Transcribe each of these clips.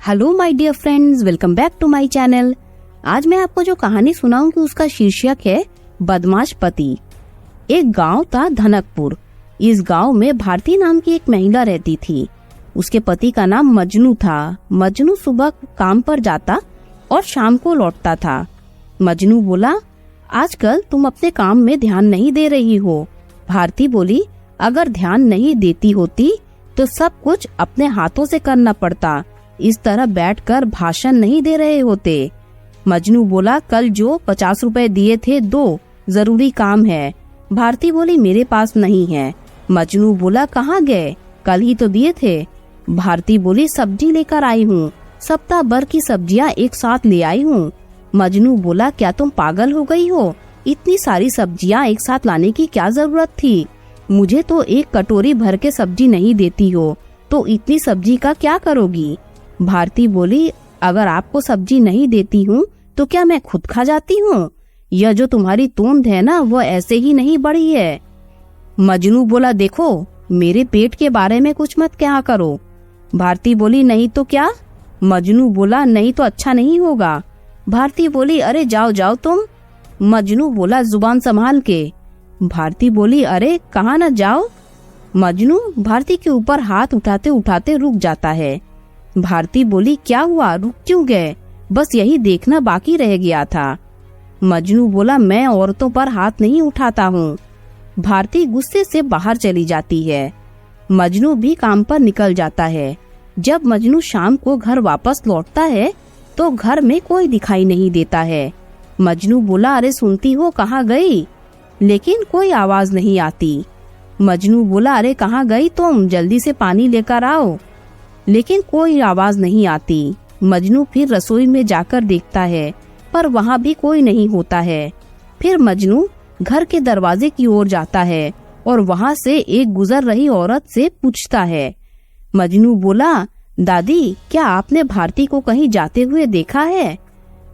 Hello my dear friends, welcome back to my channel. आज मैं आपको जो कहानी सुनाऊंगी उसका शीर्षक है बदमाश पति। एक गांव था धनकपुर। इस गांव में भारती नाम की एक महिला रहती थी। उसके पति का नाम मजनू था। मजनू सुबह काम पर जाता और शाम को लौटता था। मजनू बोला, आजकल तुम अपने काम में ध्यान नहीं दे रही हो। भारती बोली, अगर ध्यान नहीं देती होती तो सब कुछ अपने हाथों से करना पड़ता, इस तरह बैठकर भाषण नहीं दे रहे होते। मजनू बोला, कल जो 50 रुपए दिए थे दो, जरूरी काम है। भारती बोली, मेरे पास नहीं है। मजनू बोला, कहाँ गए? कल ही तो दिए थे। भारती बोली, सब्जी लेकर आई हूँ, सप्ताह भर की सब्जियाँ एक साथ ले आई हूँ। मजनू बोला, क्या तुम पागल हो गई हो? इतनी सारी सब्जियाँ एक साथ लाने की क्या जरूरत थी? मुझे तो एक कटोरी भर के सब्जी नहीं देती हो, तो इतनी सब्जी का क्या करोगी? भारती बोली, अगर आपको सब्जी नहीं देती हूँ तो क्या मैं खुद खा जाती हूँ? यह जो तुम्हारी तोंद है ना, वो ऐसे ही नहीं बढ़ी है। मजनू बोला, देखो मेरे पेट के बारे में कुछ मत कहा करो। भारती बोली, नहीं तो क्या? मजनू बोला, नहीं तो अच्छा नहीं होगा। भारती बोली, अरे जाओ जाओ तुम। मजनू बोला, जुबान संभाल के। भारती बोली, अरे कहाँ न जाओ। मजनू भारती के ऊपर हाथ उठाते उठाते रुक जाता है। भारती बोली, क्या हुआ, रुक क्यों गए? बस यही देखना बाकी रह गया था। मजनू बोला, मैं औरतों पर हाथ नहीं उठाता हूँ। भारती गुस्से से बाहर चली जाती है। मजनू भी काम पर निकल जाता है। जब मजनू शाम को घर वापस लौटता है तो घर में कोई दिखाई नहीं देता है। मजनू बोला, अरे सुनती हो, कहाँ गई? लेकिन कोई आवाज नहीं आती। मजनू बोला, अरे कहाँ गई तुम? जल्दी से पानी लेकर आओ। लेकिन कोई आवाज नहीं आती। मजनू फिर रसोई में जाकर देखता है, पर वहाँ भी कोई नहीं होता है। फिर मजनू घर के दरवाजे की ओर जाता है और वहाँ से एक गुजर रही औरत से पूछता है। मजनू बोला, दादी, क्या आपने भारती को कहीं जाते हुए देखा है?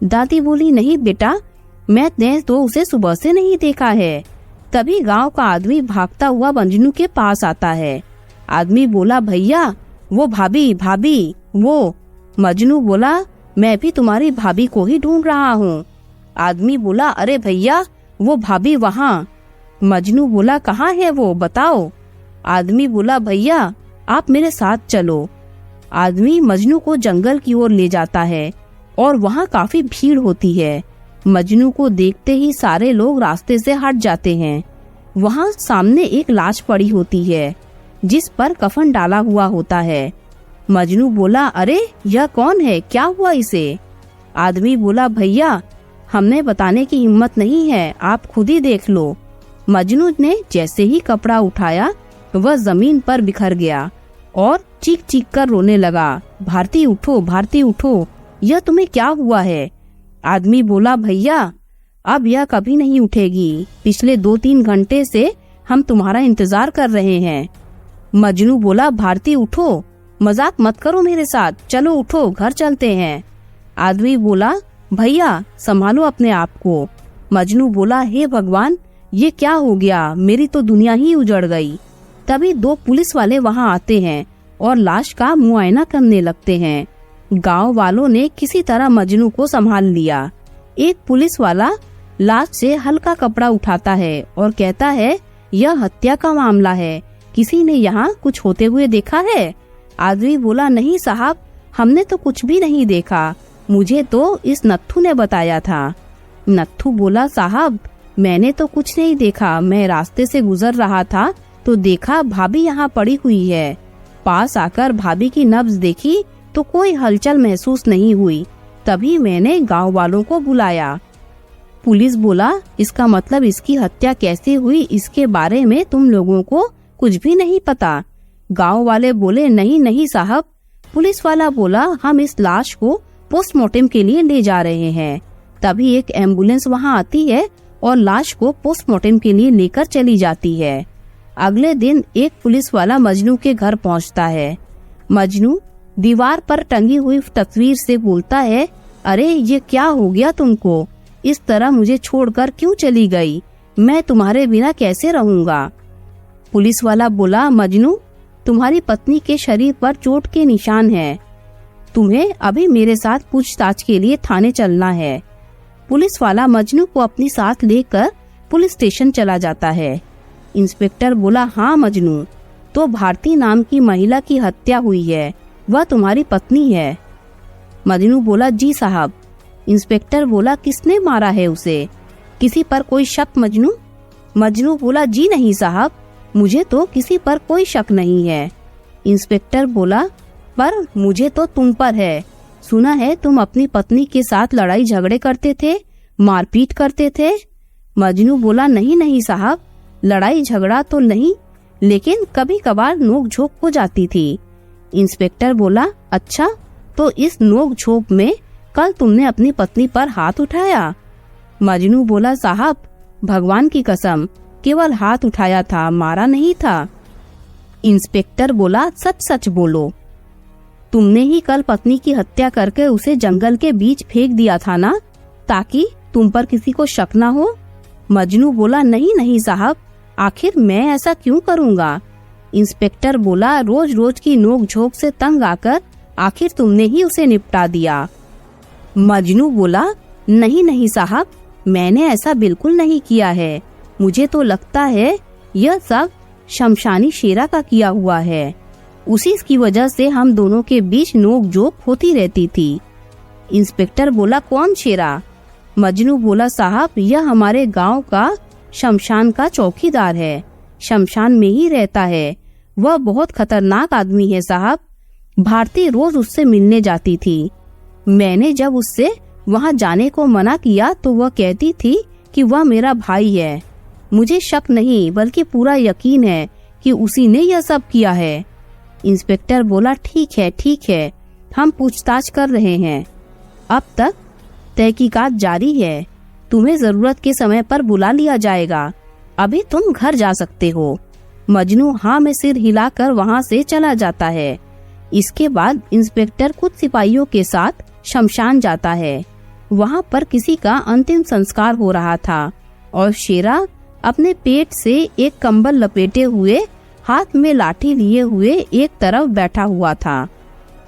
दादी बोली, नहीं बेटा, मैंने तो उसे सुबह से नहीं देखा है। तभी गांव का आदमी भागता हुआ मजनू के पास आता है। आदमी बोला, भैया वो भाभी भाभी वो। मजनू बोला, मैं भी तुम्हारी भाभी को ही ढूंढ रहा हूँ। आदमी बोला, अरे भैया वो भाभी वहाँ। मजनू बोला, कहाँ है वो, बताओ। आदमी बोला, भैया आप मेरे साथ चलो। आदमी मजनू को जंगल की ओर ले जाता है और वहाँ काफी भीड़ होती है। मजनू को देखते ही सारे लोग रास्ते से हट जाते हैं। वहाँ सामने एक लाश पड़ी होती है जिस पर कफन डाला हुआ होता है। मजनू बोला, अरे यह कौन है, क्या हुआ इसे? आदमी बोला, भैया हमने बताने की हिम्मत नहीं है, आप खुद ही देख लो। मजनू ने जैसे ही कपड़ा उठाया वह जमीन पर बिखर गया और चीख चीख कर रोने लगा। भारती उठो, भारती उठो, यह तुम्हें क्या हुआ है? आदमी बोला, भैया अब यह कभी नहीं उठेगी। पिछले 2-3 घंटे से हम तुम्हारा इंतजार कर रहे हैं। मजनू बोला, भारती उठो, मजाक मत करो मेरे साथ, चलो उठो, घर चलते हैं। आदमी बोला, भैया संभालो अपने आप को। मजनू बोला, हे भगवान, ये क्या हो गया, मेरी तो दुनिया ही उजड़ गई। तभी 2 पुलिस वाले वहाँ आते हैं और लाश का मुआयना करने लगते हैं। गांव वालों ने किसी तरह मजनू को संभाल लिया। एक पुलिस वाला लाश से हल्का कपड़ा उठाता है और कहता है, यह हत्या का मामला है, किसी ने यहाँ कुछ होते हुए देखा है? आदमी बोला, नहीं साहब, हमने तो कुछ भी नहीं देखा, मुझे तो इस नत्थू ने बताया था। नत्थू बोला, साहब मैंने तो कुछ नहीं देखा, मैं रास्ते से गुजर रहा था तो देखा भाभी यहाँ पड़ी हुई है। पास आकर भाभी की नब्ज देखी तो कोई हलचल महसूस नहीं हुई, तभी मैंने गांव वालों को बुलाया। पुलिस बोला, इसका मतलब इसकी हत्या कैसे हुई इसके बारे में तुम लोगों को कुछ भी नहीं पता? गांव वाले बोले, नहीं नहीं साहब। पुलिस वाला बोला, हम इस लाश को पोस्टमार्टम के लिए ले जा रहे हैं। तभी एक एम्बुलेंस वहां आती है और लाश को पोस्टमार्टम के लिए लेकर चली जाती है। अगले दिन एक पुलिस वाला मजनू के घर पहुंचता है। मजनू दीवार पर टंगी हुई तस्वीर से बोलता है, अरे ये क्या हो गया तुमको, इस तरह मुझे छोड़कर क्यों चली गई? मैं तुम्हारे बिना कैसे रहूंगा? पुलिस वाला बोला, मजनू तुम्हारी पत्नी के शरीर पर चोट के निशान हैं। तुम्हें अभी मेरे साथ पूछताछ के लिए थाने चलना है। पुलिस वाला मजनू को अपनी साथ लेकर पुलिस स्टेशन चला जाता है। इंस्पेक्टर बोला, हाँ मजनू, तो भारती नाम की महिला की हत्या हुई है, वह तुम्हारी पत्नी है। मजनू बोला, जी साहब। इंस्पेक्टर बोला, किसने मारा है उसे? किसी पर कोई शक मजनू? मजनू बोला, जी नहीं साहब, मुझे तो किसी पर कोई शक नहीं है। इंस्पेक्टर बोला, पर मुझे तो तुम पर है। सुना है तुम अपनी पत्नी के साथ लड़ाई झगड़े करते थे, मारपीट करते थे। मजनू बोला, नहीं नहीं साहब, लड़ाई झगड़ा तो नहीं, लेकिन कभी कभार नोक झोंक हो जाती थी। इंस्पेक्टर बोला, अच्छा, तो इस नोक झोंक में कल तुमने अपनी पत्नी पर हाथ उठाया? मजनू बोला, साहब भगवान की कसम, केवल हाथ उठाया था, मारा नहीं था। इंस्पेक्टर बोला, सच सच बोलो, तुमने ही कल पत्नी की हत्या करके उसे जंगल के बीच फेंक दिया था ना, ताकि तुम पर किसी को शक ना हो? मजनू बोला, नहीं नहीं साहब, आखिर मैं ऐसा क्यों करूँगा? इंस्पेक्टर बोला, रोज रोज की नोक झोंक से तंग आकर आखिर तुमने ही उसे निपटा दिया। मजनू बोला, नहीं नहीं साहब, मैंने ऐसा बिल्कुल नहीं किया है। मुझे तो लगता है यह सब शमशानी शेरा का किया हुआ है, उसी की वजह से हम दोनों के बीच नोक झोंक होती रहती थी। इंस्पेक्टर बोला, कौन शेरा? मजनू बोला, साहब यह हमारे गांव का शमशान का चौकीदार है, शमशान में ही रहता है। वह बहुत खतरनाक आदमी है साहब। भारती रोज उससे मिलने जाती थी। मैंने जब उससे वहां जाने को मना किया तो वह कहती थी कि वह मेरा भाई है। मुझे शक नहीं बल्कि पूरा यकीन है कि उसी ने यह सब किया है। इंस्पेक्टर बोला, ठीक है, हम पूछताछ कर रहे हैं। अब तक तहकीकात जारी है, तुम्हें जरूरत के समय पर बुला लिया जाएगा। अभी तुम घर जा सकते हो। मजनू हाँ में सिर हिलाकर वहाँ से चला जाता है। इसके बाद इंस्पेक्टर कुछ सिपाहियों के साथ शमशान जाता है। वहाँ पर किसी का अंतिम संस्कार हो रहा था और शेरा अपने पेट से एक कंबल लपेटे हुए, हाथ में लाठी लिए हुए एक तरफ बैठा हुआ था।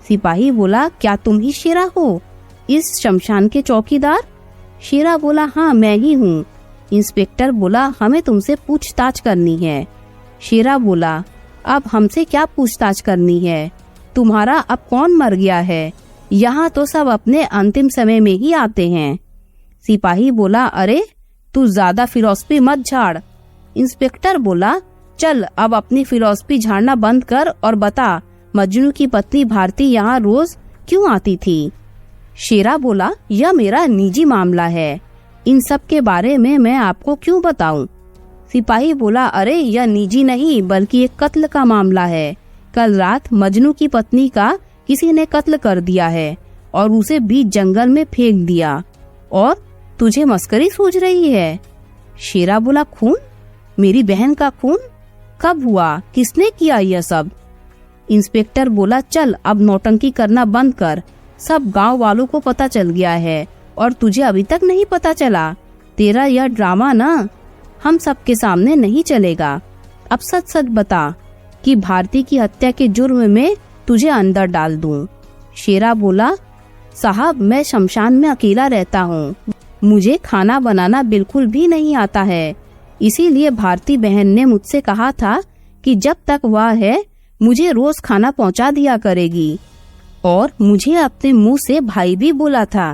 सिपाही बोला, क्या तुम ही शेरा हो, इस शमशान के चौकीदार? शेरा बोला, हाँ मैं ही हूँ। इंस्पेक्टर बोला, हमें तुमसे पूछताछ करनी है। शेरा बोला, अब हमसे क्या पूछताछ करनी है? तुम्हारा अब कौन मर गया है? यहाँ तो सब अपने अंतिम समय में ही आते हैं। सिपाही बोला, अरे तू ज्यादा फिलॉसफी मत झाड़। इंस्पेक्टर बोला, चल अब अपनी फिलॉसफी झाड़ना बंद कर और बता, मजनू की पत्नी भारती यहाँ रोज क्यों आती थी? शेरा बोला, यह मेरा निजी मामला है, इन सब के बारे में मैं आपको क्यों बताऊं? सिपाही बोला, अरे यह निजी नहीं बल्कि एक कत्ल का मामला है। कल रात मजनू की पत्नी का किसी ने कत्ल कर दिया है और उसे बीच जंगल में फेंक दिया, और तुझे मस्करी सूझ रही है? शेरा बोला, खून? मेरी बहन का खून? कब हुआ? किसने किया यह सब? इंस्पेक्टर बोला, चल अब नौटंकी करना बंद कर, सब गांव वालों को पता चल गया है और तुझे अभी तक नहीं पता चला। तेरा यह ड्रामा ना हम सबके सामने नहीं चलेगा। अब सच सच बता कि भारती की हत्या के जुर्म में तुझे अंदर डाल दूं। शेरा बोला, साहब मैं शमशान में अकेला रहता हूँ, मुझे खाना बनाना बिल्कुल भी नहीं आता है, इसीलिए भारती बहन ने मुझसे कहा था कि जब तक वह है मुझे रोज खाना पहुँचा दिया करेगी, और मुझे अपने मुंह से भाई भी बोला था।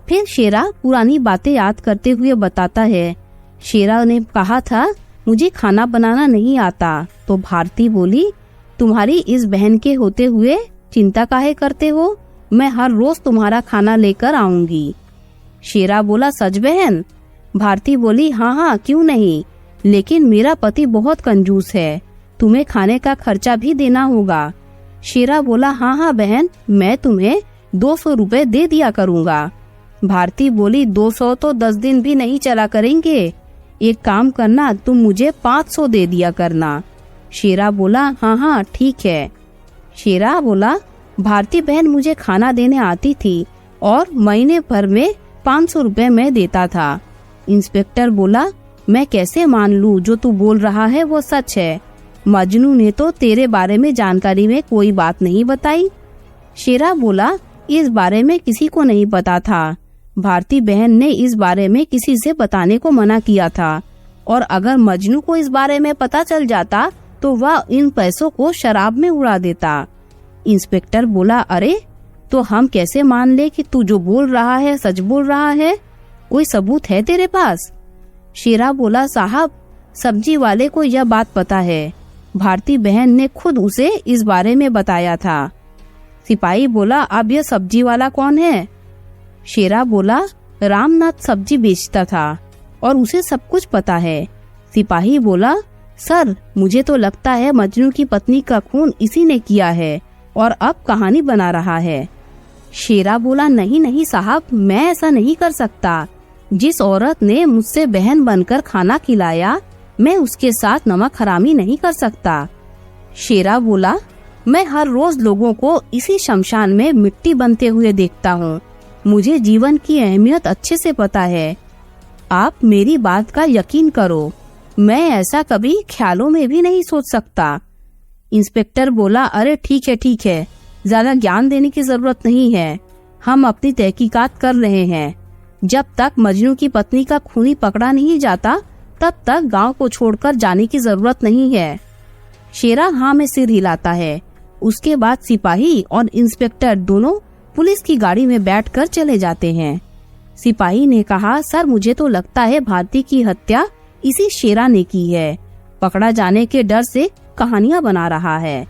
फिर शेरा पुरानी बातें याद करते हुए बताता है, शेरा ने कहा था मुझे खाना बनाना नहीं आता, तो भारती बोली, तुम्हारी इस बहन के होते हुए चिंता काहे करते हो, मैं हर रोज तुम्हारा खाना लेकर आऊंगी। शेरा बोला, सच बहन? भारती बोली, हाँ क्यों नहीं, लेकिन मेरा पति बहुत कंजूस है, तुम्हें खाने का खर्चा भी देना होगा। शेरा बोला, हाँ बहन, मैं तुम्हें 200 रुपए दे दिया करूँगा। भारती बोली, 200 तो 10 दिन भी नहीं चला करेंगे, एक काम करना, तुम मुझे 500 दे दिया करना। शेरा बोला, हाँ ठीक है। शेरा बोला, भारती बहन मुझे खाना देने आती थी और महीने भर में 500 रुपए मैं देता था। इंस्पेक्टर बोला, मैं कैसे मान लूं जो तू बोल रहा है वो सच है? मजनू ने तो तेरे बारे में जानकारी में कोई बात नहीं बताई। शेरा बोला, इस बारे में किसी को नहीं पता था। भारती बहन ने इस बारे में किसी से बताने को मना किया था, और अगर मजनू को इस बारे में पता चल जाता तो वह इन पैसों को शराब में उड़ा देता। इंस्पेक्टर बोला, अरे तो हम कैसे मान ले कि तू जो बोल रहा है सच बोल रहा है? कोई सबूत है तेरे पास? शेरा बोला, साहब सब्जी वाले को यह बात पता है। भारती बहन ने खुद उसे इस बारे में बताया था। सिपाही बोला, अब यह सब्जी वाला कौन है? शेरा बोला, रामनाथ सब्जी बेचता था और उसे सब कुछ पता है। सिपाही बोला, सर मुझे तो लगता है मजनू की पत्नी का खून इसी ने किया है और अब कहानी बना रहा है। शेरा बोला, नहीं नहीं साहब, मैं ऐसा नहीं कर सकता। जिस औरत ने मुझसे बहन बनकर खाना खिलाया, मैं उसके साथ नमक हरामी नहीं कर सकता। शेरा बोला, मैं हर रोज लोगों को इसी शमशान में मिट्टी बनते हुए देखता हूँ। मुझे जीवन की अहमियत अच्छे से पता है। आप मेरी बात का यकीन करो, मैं ऐसा कभी ख्यालों में भी नहीं सोच सकता। इंस्पेक्टर बोला, अरे ठीक है, ज्यादा ज्ञान देने की जरूरत नहीं है। हम अपनी तहकीकात कर रहे हैं। जब तक मजनू की पत्नी का खूनी पकड़ा नहीं जाता, तब तक गांव को छोड़कर जाने की जरूरत नहीं है। शेरा हाँ में सिर हिलाता है। उसके बाद सिपाही और इंस्पेक्टर दोनों पुलिस की गाड़ी में बैठकर चले जाते हैं। सिपाही ने कहा, सर मुझे तो लगता है भारती की हत्या इसी शेरा ने की है। पकड़ा जाने के डर से कहानियां बना रहा है।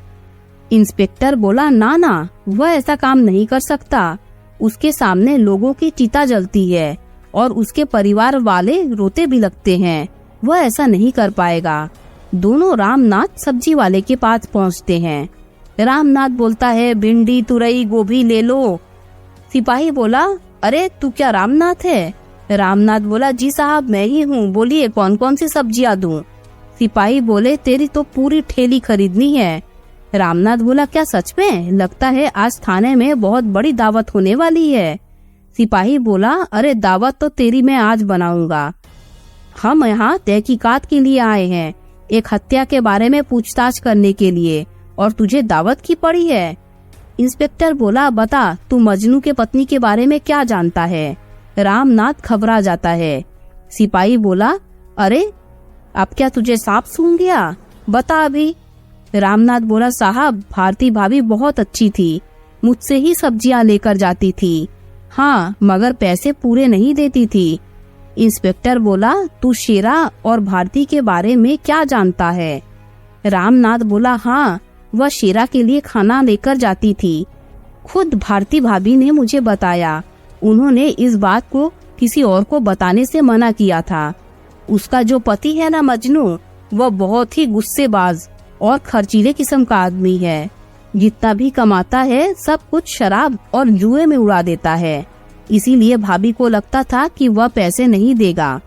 इंस्पेक्टर बोला, ना, वह ऐसा काम नहीं कर सकता। उसके सामने लोगों की चिता जलती है और उसके परिवार वाले रोते भी लगते हैं। वह ऐसा नहीं कर पाएगा। दोनों रामनाथ सब्जी वाले के पास पहुंचते हैं। रामनाथ बोलता है, भिंडी, तुरई, गोभी ले लो। सिपाही बोला, अरे तू क्या रामनाथ है? रामनाथ बोला, जी साहब मैं ही हूँ, बोलिए कौन कौन सी सब्जियाँ दूं? सिपाही बोले, तेरी तो पूरी ठेली खरीदनी है। रामनाथ बोला, क्या सच में? लगता है आज थाने में बहुत बड़ी दावत होने वाली है। सिपाही बोला, अरे दावत तो तेरी मैं आज बनाऊंगा। हम यहाँ तहकीकात के लिए आए हैं, एक हत्या के बारे में पूछताछ करने के लिए, और तुझे दावत की पड़ी है। इंस्पेक्टर बोला, बता तू मजनू के पत्नी के बारे में क्या जानता है? रामनाथ घबरा जाता है। सिपाही बोला, अरे अब क्या तुझे सांप सूंघ गया? बता अभी। रामनाथ बोला, साहब भारती भाभी बहुत अच्छी थी, मुझसे ही सब्जियां लेकर जाती थी। हाँ, मगर पैसे पूरे नहीं देती थी। इंस्पेक्टर बोला, तू शेरा और भारती के बारे में क्या जानता है? रामनाथ बोला, हाँ, वह शेरा के लिए खाना लेकर जाती थी। खुद भारती भाभी ने मुझे बताया। उन्होंने इस बात को किसी और को बताने से मना किया था। उसका जो पति है ना मजनू, वह बहुत ही गुस्सेबाज और खर्चीले किस्म का आदमी है। जितना भी कमाता है सब कुछ शराब और जुए में उड़ा देता है। इसीलिए भाभी को लगता था कि वह पैसे नहीं देगा।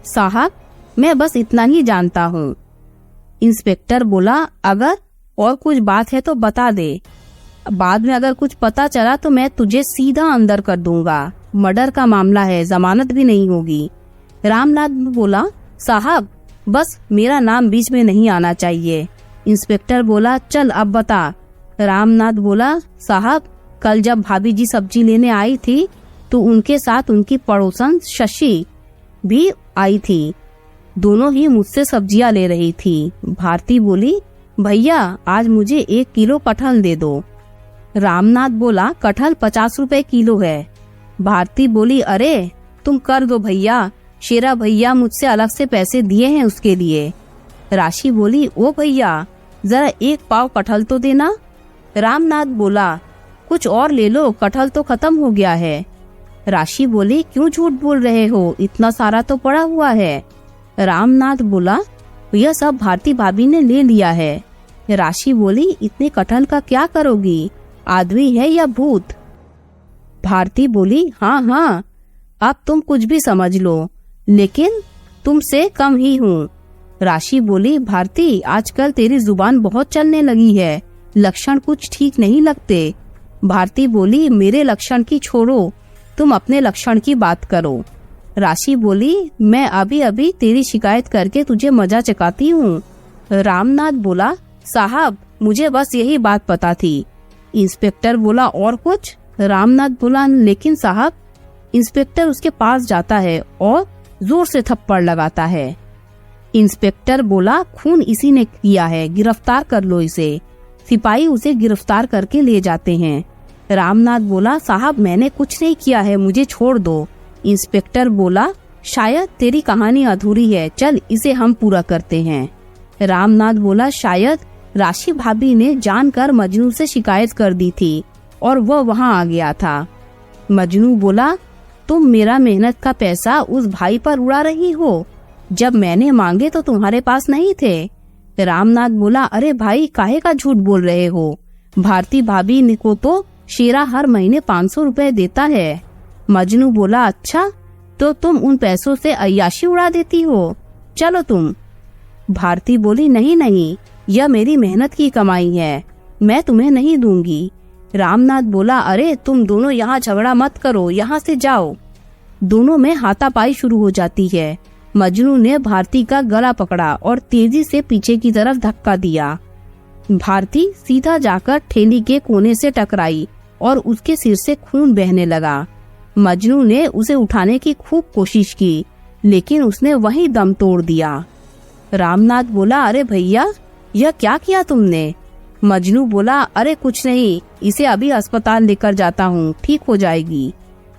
साहब मैं बस इतना ही जानता हूँ। इंस्पेक्टर बोला, अगर और कुछ बात है तो बता दे। बाद में अगर कुछ पता चला तो मैं तुझे सीधा अंदर कर दूंगा। मर्डर का मामला है, जमानत भी नहीं होगी। रामनाथ बोला, साहब बस मेरा नाम बीच में नहीं आना चाहिए। इंस्पेक्टर बोला, चल अब बता। रामनाथ बोला, साहब कल जब भाभी जी सब्जी लेने आई थी तो उनके साथ उनकी पड़ोसन शशि भी आई थी। दोनों ही मुझसे सब्जियां ले रही थी। भारती बोली, भैया आज मुझे 1 किलो कटहल दे दो। रामनाथ बोला, कटहल 50 रुपए किलो है। भारती बोली, अरे तुम कर दो भैया, शेरा भैया मुझसे अलग से पैसे दिए हैं उसके लिए। राशि बोली, ओ भैया जरा 1 पाव कटहल तो देना। रामनाथ बोला, कुछ और ले लो, कटहल तो खत्म हो गया है। राशि बोली, क्यों झूठ बोल रहे हो, इतना सारा तो पड़ा हुआ है। रामनाथ बोला, यह सब भारती भाभी ने ले लिया है। राशि बोली, इतने कटहल का क्या करोगी, आदमी है या भूत? भारती बोली, हाँ, अब तुम कुछ भी समझ लो, लेकिन तुमसे कम ही हूँ। राशि बोली, भारती आजकल तेरी जुबान बहुत चलने लगी है, लक्षण कुछ ठीक नहीं लगते। भारती बोली, मेरे लक्षण की छोड़ो, तुम अपने लक्षण की बात करो। राशि बोली, मैं अभी अभी तेरी शिकायत करके तुझे मजा चकाती हूँ। रामनाथ बोला, साहब मुझे बस यही बात पता थी, इंस्पेक्टर बोला और कुछ? रामनाथ बोला लेकिन साहब। इंस्पेक्टर उसके पास जाता है और जोर से थप्पड़ लगाता है। इंस्पेक्टर बोला खून इसी ने किया है, गिरफ्तार कर लो इसे। सिपाही उसे गिरफ्तार करके ले जाते हैं। रामनाथ बोला साहब मैंने कुछ नहीं किया है, मुझे छोड़ दो। इंस्पेक्टर बोला शायद तेरी कहानी अधूरी है, चल इसे हम पूरा करते हैं। रामनाथ बोला शायद राशि भाभी ने जानकर मजनू से शिकायत कर दी थी और वह वहां आ गया था। मजनू बोला तुम मेरा मेहनत का पैसा उस भाई पर उड़ा रही हो, जब मैंने मांगे तो तुम्हारे पास नहीं थे। रामनाथ बोला अरे भाई काहे का झूठ बोल रहे हो, भारती भाभी को तो शेरा हर महीने 500 रुपए देता है। मजनू बोला अच्छा, तो तुम उन पैसों से अय्याशी उड़ा देती हो, चलो तुम। भारती बोली नहीं नहीं, यह मेरी मेहनत की कमाई है, मैं तुम्हें नहीं दूंगी। रामनाथ बोला अरे तुम दोनों यहाँ झगड़ा मत करो, यहाँ से जाओ। दोनों में हाथापाई शुरू हो जाती है। मजनू ने भारती का गला पकड़ा और तेजी से पीछे की तरफ धक्का दिया। भारती सीधा जाकर ठेली के कोने से टकराई और उसके सिर से खून बहने लगा। मजनू ने उसे उठाने की खूब कोशिश की, लेकिन उसने वहीं दम तोड़ दिया। रामनाथ बोला अरे भैया यह क्या किया तुमने? मजनू बोला अरे कुछ नहीं, इसे अभी अस्पताल लेकर जाता हूँ, ठीक हो जाएगी।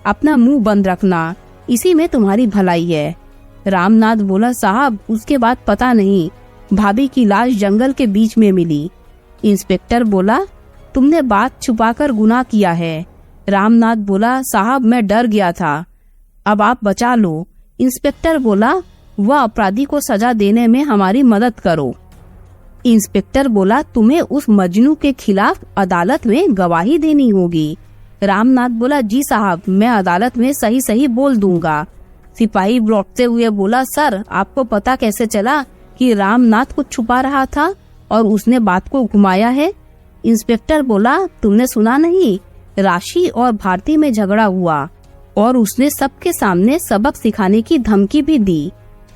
अपना मुंह बंद रखना, इसी में तुम्हारी भलाई है। रामनाथ बोला साहब उसके बाद पता नहीं, भाभी की लाश जंगल के बीच में मिली। इंस्पेक्टर बोला तुमने बात छुपाकर गुनाह किया है। रामनाथ बोला साहब मैं डर गया था, अब आप बचा लो। इंस्पेक्टर बोला वह अपराधी को सजा देने में हमारी मदद करो। इंस्पेक्टर बोला तुम्हें उस मजनू के खिलाफ अदालत में गवाही देनी होगी। रामनाथ बोला जी साहब मैं अदालत में सही सही बोल दूंगा। सिपाही लौटते हुए बोला सर आपको पता कैसे चला कि रामनाथ कुछ छुपा रहा था और उसने बात को घुमाया है? इंस्पेक्टर बोला तुमने सुना नहीं, राशि और भारती में झगड़ा हुआ और उसने सबके सामने सबक सिखाने की धमकी भी दी।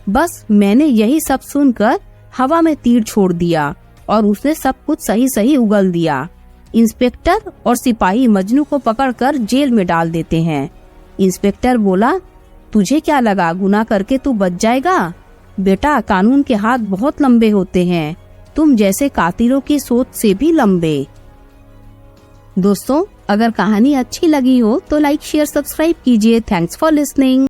बस मैंने यही सब सुनकर हवा में तीर छोड़ दिया और उसने सब कुछ सही सही उगल दिया। इंस्पेक्टर और सिपाही मजनू को पकड़कर जेल में डाल देते हैं। इंस्पेक्टर बोला तुझे क्या लगा गुनाह करके तू बच जाएगा? बेटा कानून के हाथ बहुत लंबे होते हैं, तुम जैसे कातिलों की सोच से भी लंबे। दोस्तों अगर कहानी अच्छी लगी हो तो लाइक शेयर सब्सक्राइब कीजिए। Thanks for listening.